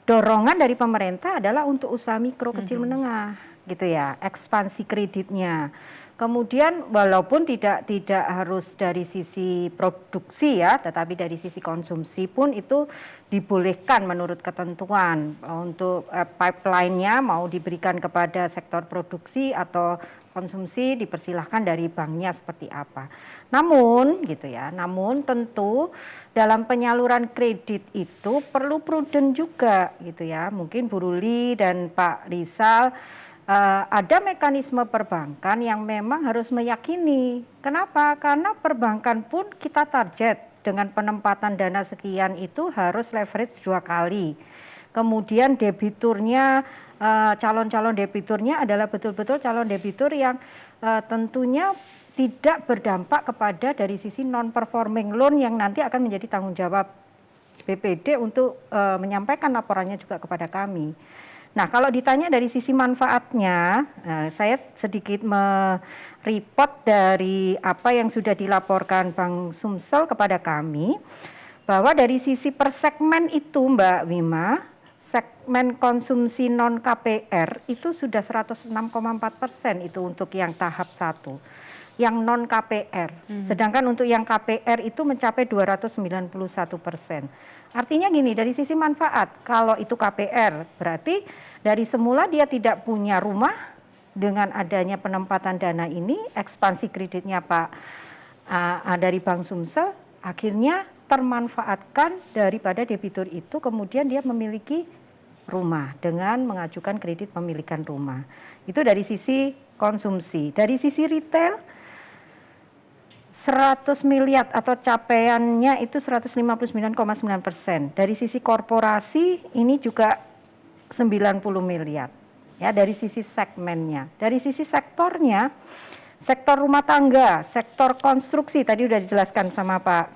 dorongan dari pemerintah adalah untuk usaha mikro kecil menengah gitu ya, ekspansi kreditnya. Kemudian walaupun tidak harus dari sisi produksi ya, tetapi dari sisi konsumsi pun itu dibolehkan menurut ketentuan untuk pipeline-nya mau diberikan kepada sektor produksi atau konsumsi dipersilahkan dari banknya seperti apa. Namun gitu ya, namun tentu dalam penyaluran kredit itu perlu prudent juga gitu ya. Mungkin Bu Ruli dan Pak Rizal ada mekanisme perbankan yang memang harus meyakini. Kenapa? Karena perbankan pun kita target dengan penempatan dana sekian itu harus leverage 2 kali. Kemudian debiturnya, calon-calon debiturnya adalah betul-betul calon debitur yang tentunya tidak berdampak kepada dari sisi non-performing loan yang nanti akan menjadi tanggung jawab BPD untuk menyampaikan laporannya juga kepada kami. Nah, kalau ditanya dari sisi manfaatnya, saya sedikit mereport dari apa yang sudah dilaporkan Bank Sumsel kepada kami, bahwa dari sisi per segmen itu Mbak Wima, segmen konsumsi non KPR itu sudah 106,4% itu untuk yang tahap 1, yang non KPR. Sedangkan untuk yang KPR itu mencapai 291%. Artinya gini, dari sisi manfaat, kalau itu KPR, berarti dari semula dia tidak punya rumah, dengan adanya penempatan dana ini, ekspansi kreditnya Pak dari Bank Sumsel, akhirnya termanfaatkan daripada debitur itu, kemudian dia memiliki rumah dengan mengajukan kredit pemilikan rumah. Itu dari sisi konsumsi. Dari sisi retail, 100 miliar atau capaiannya itu 159,9%. Dari sisi korporasi ini juga 90 miliar. Ya, dari sisi segmennya. Dari sisi sektornya, sektor rumah tangga, sektor konstruksi tadi sudah dijelaskan sama Pak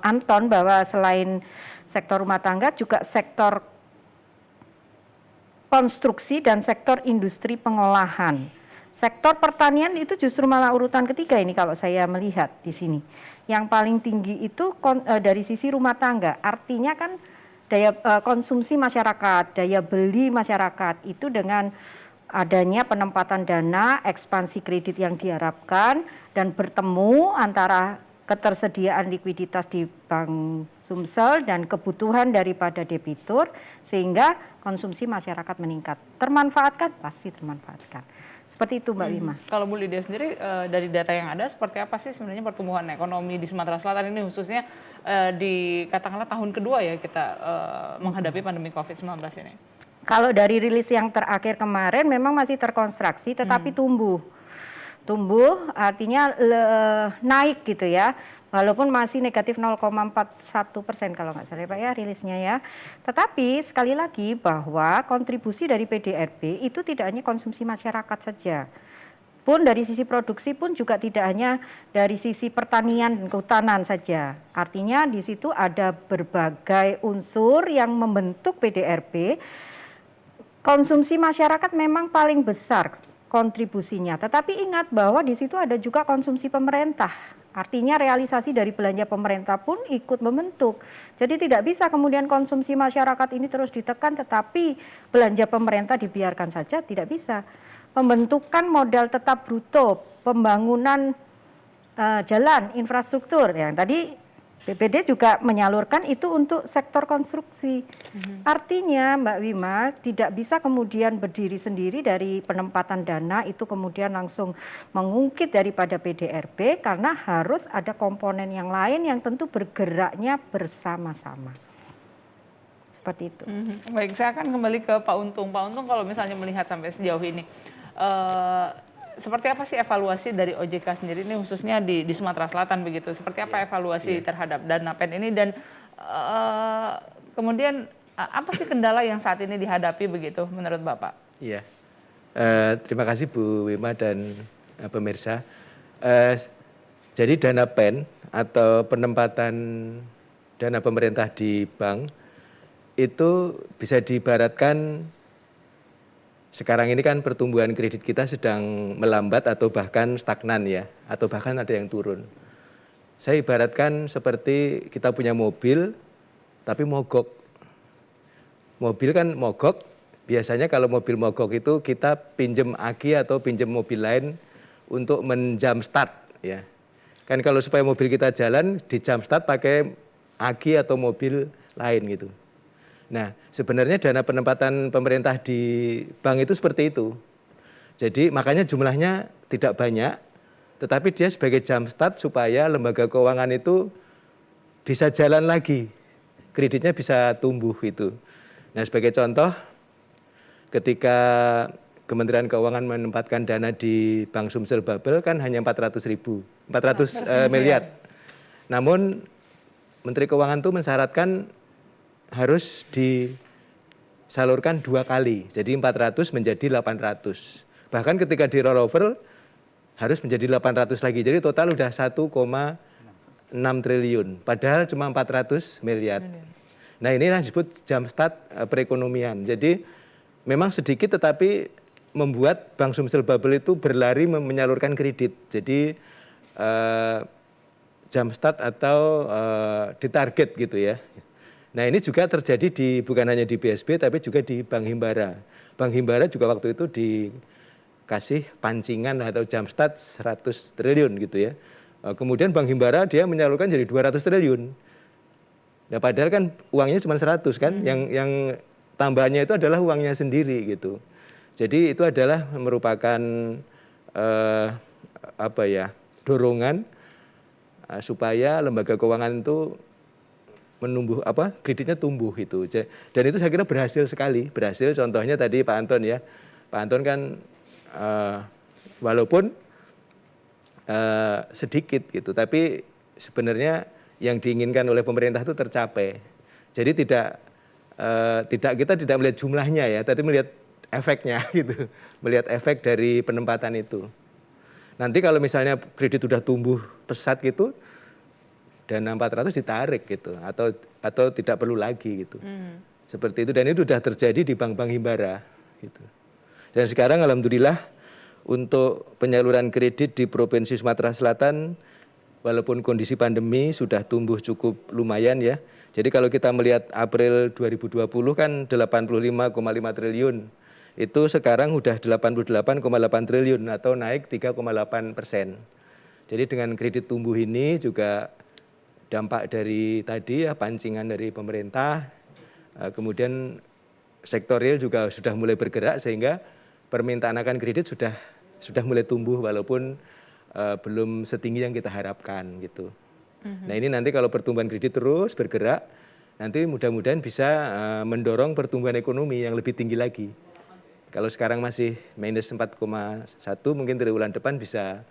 Anton bahwa selain sektor rumah tangga juga sektor konstruksi dan sektor industri pengolahan. Sektor pertanian itu justru malah urutan ketiga ini kalau saya melihat di sini. Yang paling tinggi itu dari sisi rumah tangga. Artinya kan daya konsumsi masyarakat, daya beli masyarakat itu dengan adanya penempatan dana, ekspansi kredit yang diharapkan dan bertemu antara ketersediaan likuiditas di Bank Sumsel dan kebutuhan daripada debitur sehingga konsumsi masyarakat meningkat. Termanfaatkan? Pasti termanfaatkan. Seperti itu Mbak Wima. Kalau Bu Lydia sendiri dari data yang ada seperti apa sih sebenarnya pertumbuhan ekonomi di Sumatera Selatan ini khususnya di katakanlah tahun kedua ya kita menghadapi pandemi COVID-19 ini? Kalau dari rilis yang terakhir kemarin memang masih terkonstruksi tetapi tumbuh artinya naik gitu ya. Walaupun masih negatif 0,41% kalau nggak salah Pak ya rilisnya ya. Tetapi sekali lagi bahwa kontribusi dari PDRB itu tidak hanya konsumsi masyarakat saja. Pun dari sisi produksi pun juga tidak hanya dari sisi pertanian dan kehutanan saja. Artinya di situ ada berbagai unsur yang membentuk PDRB. Konsumsi masyarakat memang paling besar kontribusinya. Tetapi ingat bahwa di situ ada juga konsumsi pemerintah. Artinya realisasi dari belanja pemerintah pun ikut membentuk. Jadi tidak bisa kemudian konsumsi masyarakat ini terus ditekan tetapi belanja pemerintah dibiarkan saja, tidak bisa. Pembentukan modal tetap bruto, pembangunan jalan, infrastruktur. Yang tadi BPD juga menyalurkan itu untuk sektor konstruksi. Artinya Mbak Wima tidak bisa kemudian berdiri sendiri dari penempatan dana itu kemudian langsung mengungkit daripada PDRB karena harus ada komponen yang lain yang tentu bergeraknya bersama-sama. Seperti itu. Baik, saya akan kembali ke Pak Untung. Pak Untung kalau misalnya melihat sampai sejauh ini, seperti apa sih evaluasi dari OJK sendiri ini khususnya di Sumatera Selatan begitu? Seperti apa evaluasi terhadap dana PEN ini dan kemudian apa sih kendala yang saat ini dihadapi begitu menurut Bapak? Iya, terima kasih Bu Wima dan pemirsa. Jadi dana PEN atau penempatan dana pemerintah di bank itu bisa diibaratkan sekarang ini kan pertumbuhan kredit kita sedang melambat atau bahkan stagnan ya, atau bahkan ada yang turun. Saya ibaratkan seperti kita punya mobil tapi mogok. Mobil kan mogok, biasanya kalau mobil mogok itu kita pinjem aki atau pinjem mobil lain untuk menjam start ya. Kan kalau supaya mobil kita jalan di jam start pakai aki atau mobil lain gitu. Nah, sebenarnya dana penempatan pemerintah di bank itu seperti itu. Jadi makanya jumlahnya tidak banyak, tetapi dia sebagai jam start supaya lembaga keuangan itu bisa jalan lagi, kreditnya bisa tumbuh itu. Nah, sebagai contoh, ketika Kementerian Keuangan menempatkan dana di Bank Sumsel Babel kan hanya 400 miliar. Namun Menteri Keuangan itu mensyaratkan harus disalurkan 2 kali, jadi 400 menjadi 800. Bahkan ketika di rollover harus menjadi 800 lagi, jadi total udah 1,6 triliun, padahal cuma 400 miliar. Nah ini yang disebut jam start perekonomian. Jadi memang sedikit tetapi membuat Bank Sumsel Babel itu berlari menyalurkan kredit. Jadi jam start atau ditarget gitu ya. Nah ini juga terjadi bukan hanya di BSB tapi juga di Bank Himbara. Bank Himbara juga waktu itu dikasih pancingan atau jam start 100 triliun gitu ya. Kemudian Bank Himbara dia menyalurkan jadi 200 triliun. Nah padahal kan uangnya cuma 100 kan, yang tambahannya itu adalah uangnya sendiri gitu. Jadi itu adalah merupakan dorongan supaya lembaga keuangan itu menumbuh kreditnya tumbuh itu. Dan itu saya kira berhasil sekali. Berhasil contohnya tadi Pak Anton ya. Pak Anton kan walaupun sedikit gitu, tapi sebenarnya yang diinginkan oleh pemerintah itu tercapai. Jadi kita tidak melihat jumlahnya ya, tapi melihat efeknya gitu. Melihat efek dari penempatan itu. Nanti kalau misalnya kredit sudah tumbuh pesat gitu, dana 400 ditarik gitu atau tidak perlu lagi gitu. Seperti itu, dan itu sudah terjadi di bank-bank Himbara gitu. Dan sekarang alhamdulillah untuk penyaluran kredit di Provinsi Sumatera Selatan walaupun kondisi pandemi sudah tumbuh cukup lumayan ya. Jadi kalau kita melihat April 2020 kan 85,5 triliun. Itu sekarang sudah 88,8 triliun atau naik 3,8%. Jadi dengan kredit tumbuh ini juga dampak dari tadi ya pancingan dari pemerintah, kemudian sektor real juga sudah mulai bergerak sehingga permintaan akan kredit sudah mulai tumbuh walaupun belum setinggi yang kita harapkan gitu. Nah ini nanti kalau pertumbuhan kredit terus bergerak, nanti mudah-mudahan bisa mendorong pertumbuhan ekonomi yang lebih tinggi lagi. Kalau sekarang masih minus 4,1 mungkin triwulan depan bisa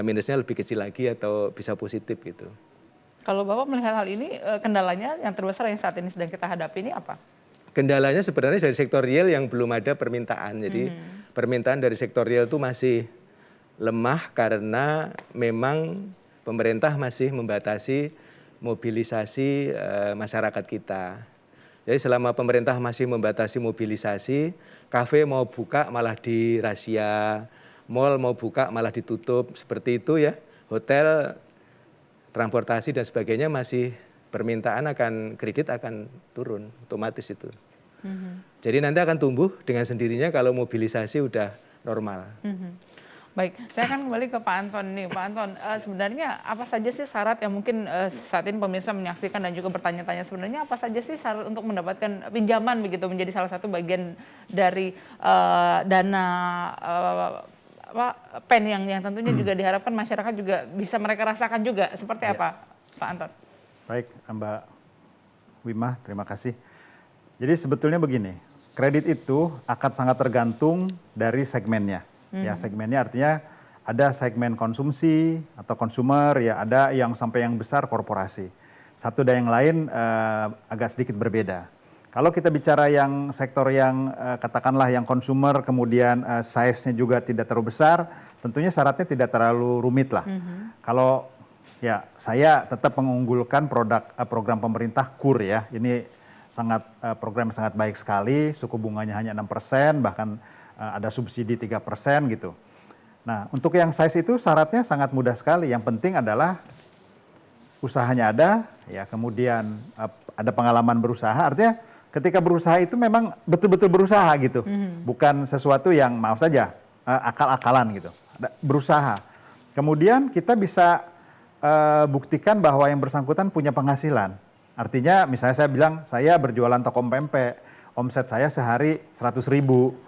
minusnya lebih kecil lagi atau bisa positif gitu. Kalau Bapak melihat hal ini, kendalanya yang terbesar yang saat ini sedang kita hadapi ini apa? Kendalanya sebenarnya dari sektor real yang belum ada permintaan. Jadi permintaan dari sektor real itu masih lemah karena memang pemerintah masih membatasi mobilisasi masyarakat kita. Jadi selama pemerintah masih membatasi mobilisasi, kafe mau buka malah dirazia, mal mau buka malah ditutup, seperti itu ya. Hotel, transportasi dan sebagainya masih permintaan akan kredit akan turun otomatis itu. Jadi nanti akan tumbuh dengan sendirinya kalau mobilisasi udah normal. Baik, saya akan kembali ke Pak Anton nih. Pak Anton, sebenarnya apa saja sih syarat yang mungkin saat ini pemirsa menyaksikan dan juga bertanya-tanya, sebenarnya apa saja sih syarat untuk mendapatkan pinjaman begitu menjadi salah satu bagian dari dana PEN yang tentunya juga diharapkan masyarakat juga bisa mereka rasakan juga, seperti apa Pak Anton? Baik Mbak Wimah, terima kasih. Jadi sebetulnya begini, kredit itu akan sangat tergantung dari segmennya. Ya segmennya artinya ada segmen konsumsi atau consumer, ya ada yang sampai yang besar korporasi. Satu dan yang lain agak sedikit berbeda. Kalau kita bicara yang sektor yang katakanlah yang consumer, kemudian size-nya juga tidak terlalu besar, tentunya syaratnya tidak terlalu rumit lah. Kalau ya saya tetap mengunggulkan program pemerintah KUR ya, ini program sangat baik sekali, suku bunganya hanya 6%, bahkan ada subsidi 3% gitu. Nah, untuk yang size itu syaratnya sangat mudah sekali. Yang penting adalah usahanya ada, ya, kemudian ada pengalaman berusaha. Artinya ketika berusaha itu memang betul-betul berusaha gitu, bukan sesuatu yang maaf saja akal-akalan gitu. Berusaha. Kemudian kita bisa buktikan bahwa yang bersangkutan punya penghasilan. Artinya misalnya saya bilang saya berjualan toko pempek, omset saya sehari 100.000, 1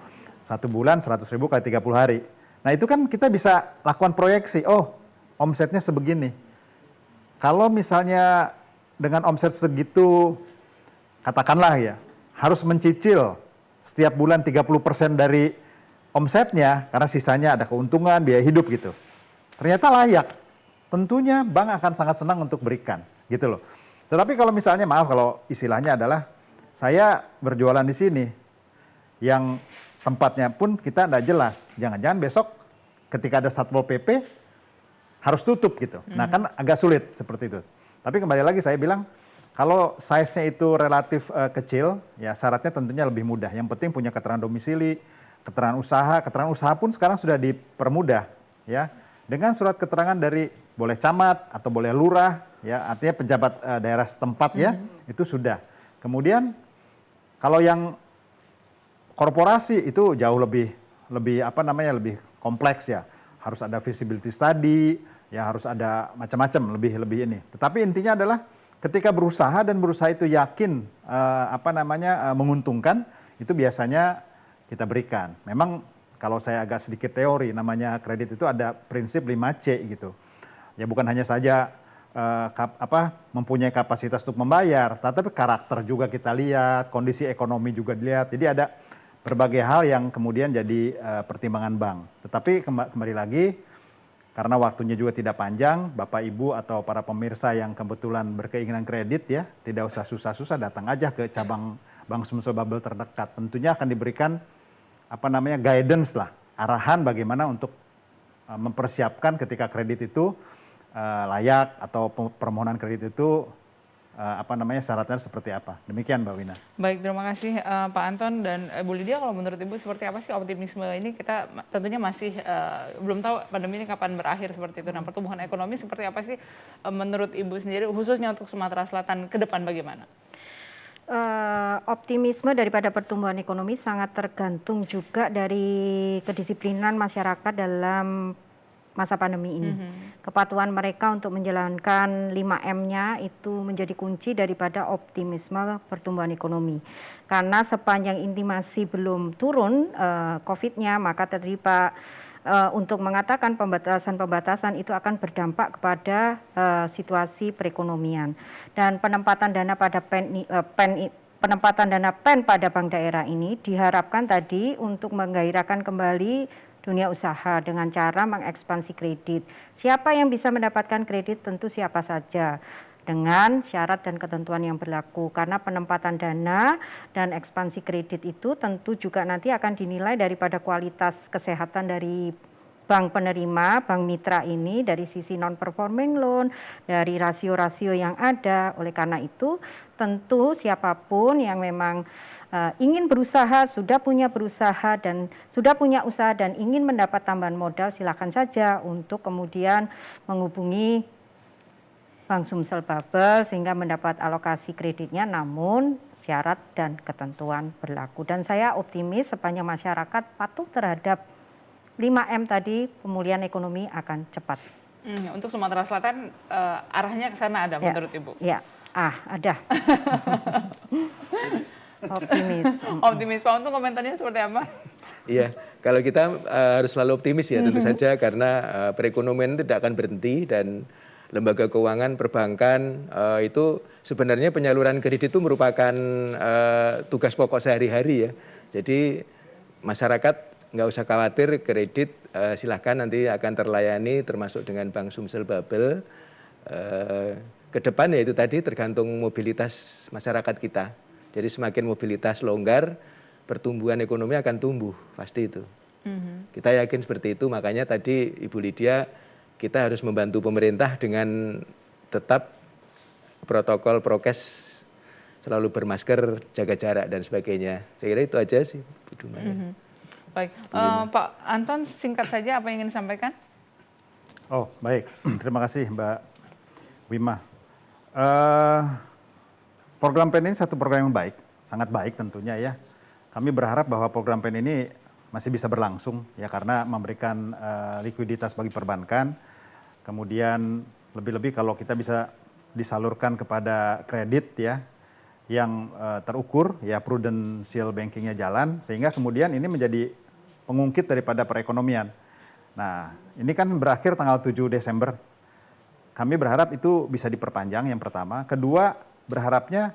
bulan 100.000 kali 30 hari. Nah itu kan kita bisa lakukan proyeksi, oh omsetnya sebegini. Kalau misalnya dengan omset segitu, katakanlah ya, harus mencicil setiap bulan 30% dari omsetnya, karena sisanya ada keuntungan, biaya hidup gitu. Ternyata layak, tentunya bank akan sangat senang untuk berikan, gitu loh. Tetapi kalau misalnya, maaf kalau istilahnya adalah, saya berjualan di sini, yang tempatnya pun kita tidak jelas, jangan-jangan besok ketika ada Satpol PP, harus tutup gitu. Nah kan agak sulit seperti itu. Tapi kembali lagi saya bilang, kalau size-nya itu relatif kecil, ya syaratnya tentunya lebih mudah. Yang penting punya keterangan domisili, keterangan usaha pun sekarang sudah dipermudah, ya. Dengan surat keterangan dari boleh camat atau boleh lurah, ya artinya pejabat daerah setempat ya, itu sudah. Kemudian kalau yang korporasi itu jauh lebih lebih kompleks ya. Harus ada feasibility study, ya harus ada macam-macam lebih ini. Tetapi intinya adalah ketika berusaha dan berusaha itu yakin menguntungkan, itu biasanya kita berikan. Memang kalau saya agak sedikit teori, namanya kredit itu ada prinsip 5C gitu. Ya bukan hanya saja mempunyai kapasitas untuk membayar, tetapi karakter juga kita lihat, kondisi ekonomi juga dilihat. Jadi ada berbagai hal yang kemudian jadi pertimbangan bank. Tetapi kembali lagi, karena waktunya juga tidak panjang, Bapak Ibu atau para pemirsa yang kebetulan berkeinginan kredit ya, tidak usah susah-susah, datang aja ke cabang Bank Sumsel Babel terdekat. Tentunya akan diberikan guidance lah, arahan bagaimana untuk mempersiapkan ketika kredit itu layak atau permohonan kredit itu syaratnya seperti apa. Demikian Mbak Wina. Baik, terima kasih Pak Anton dan Bu Lydia. Kalau menurut Ibu seperti apa sih optimisme ini? Kita tentunya masih belum tahu pandemi ini kapan berakhir seperti itu. Nah, pertumbuhan ekonomi seperti apa sih menurut Ibu sendiri, khususnya untuk Sumatera Selatan ke depan bagaimana? Optimisme daripada pertumbuhan ekonomi sangat tergantung juga dari kedisiplinan masyarakat dalam masa pandemi ini. Kepatuhan mereka untuk menjalankan 5M-nya itu menjadi kunci daripada optimisme pertumbuhan ekonomi. Karena sepanjang ini masih belum turun COVID-nya, maka tadi Pak untuk mengatakan pembatasan itu akan berdampak kepada situasi perekonomian. Dan penempatan dana pada penempatan dana PEN pada bank daerah ini diharapkan tadi untuk menggairahkan kembali dunia usaha dengan cara mengekspansi kredit. Siapa yang bisa mendapatkan kredit? Tentu siapa saja, dengan syarat dan ketentuan yang berlaku. Karena penempatan dana dan ekspansi kredit itu tentu juga nanti akan dinilai daripada kualitas kesehatan dari bank penerima, bank mitra ini, dari sisi non-performing loan, dari rasio-rasio yang ada. Oleh karena itu tentu siapapun yang memang ingin berusaha, sudah punya usaha dan ingin mendapat tambahan modal, silakan saja untuk kemudian menghubungi Bank Sumsel Babel sehingga mendapat alokasi kreditnya, namun syarat dan ketentuan berlaku. Dan saya optimis sepanjang masyarakat patuh terhadap 5M tadi, pemulihan ekonomi akan cepat. Untuk Sumatera Selatan arahnya ke sana ada menurut Ibu? Ya, ada. Optimis. Pak, untuk komentarnya seperti apa? Iya, kalau kita harus selalu optimis ya tentu saja, karena perekonomian tidak akan berhenti dan lembaga keuangan perbankan itu sebenarnya penyaluran kredit itu merupakan tugas pokok sehari-hari ya. Jadi masyarakat nggak usah khawatir, kredit silahkan nanti akan terlayani termasuk dengan Bank Sumsel Babel. Ke depan ya itu tadi tergantung mobilitas masyarakat kita. Jadi semakin mobilitas longgar, pertumbuhan ekonomi akan tumbuh, pasti itu. Kita yakin seperti itu, makanya tadi Ibu Lydia, kita harus membantu pemerintah dengan tetap protokol prokes selalu bermasker, jaga jarak dan sebagainya. Saya kira itu aja sih, Bu Duma. Baik, Pak Anton, singkat saja apa yang ingin disampaikan? Oh, baik. Terima kasih, Mbak Wima. Program PEN ini satu program yang baik, sangat baik tentunya ya. Kami berharap bahwa program PEN ini masih bisa berlangsung ya karena memberikan likuiditas bagi perbankan. Kemudian lebih-lebih kalau kita bisa disalurkan kepada kredit ya yang terukur ya prudential bankingnya jalan sehingga kemudian ini menjadi pengungkit daripada perekonomian. Nah, ini kan berakhir tanggal 7 Desember. Kami berharap itu bisa diperpanjang yang pertama. Kedua, berharapnya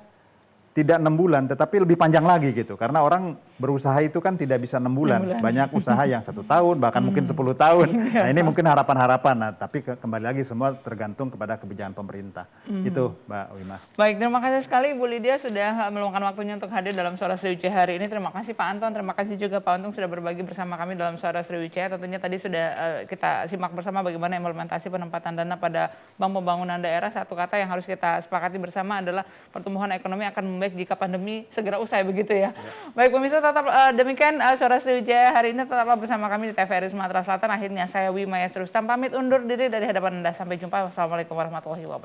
tidak 6 bulan, tetapi lebih panjang lagi gitu. Karena orang berusaha itu kan tidak bisa 6 bulan. Banyak usaha yang 1 tahun, bahkan mungkin 10 tahun. Nah ini mungkin harapan-harapan. Nah, tapi kembali lagi semua tergantung kepada kebijakan pemerintah. Itu Mbak Wima. Baik, terima kasih sekali Bu Lydia sudah meluangkan waktunya untuk hadir dalam Suara Sriwijaya hari ini. Terima kasih Pak Anton, terima kasih juga Pak Untung sudah berbagi bersama kami dalam Suara Sriwijaya. Tentunya tadi sudah kita simak bersama bagaimana implementasi penempatan dana pada Bank Pembangunan Daerah. Satu kata yang harus kita sepakati bersama adalah pertumbuhan ekonomi akan membaik jika pandemi segera usai, begitu ya. Baik pemirsa, tetap demikian Suara Sriwijaya hari ini, tetaplah bersama kami di TVRI Sumatera Selatan. Akhirnya saya Wima Yasrustam pamit undur diri dari hadapan Anda. Sampai jumpa. Wassalamualaikum warahmatullahi wabarakatuh.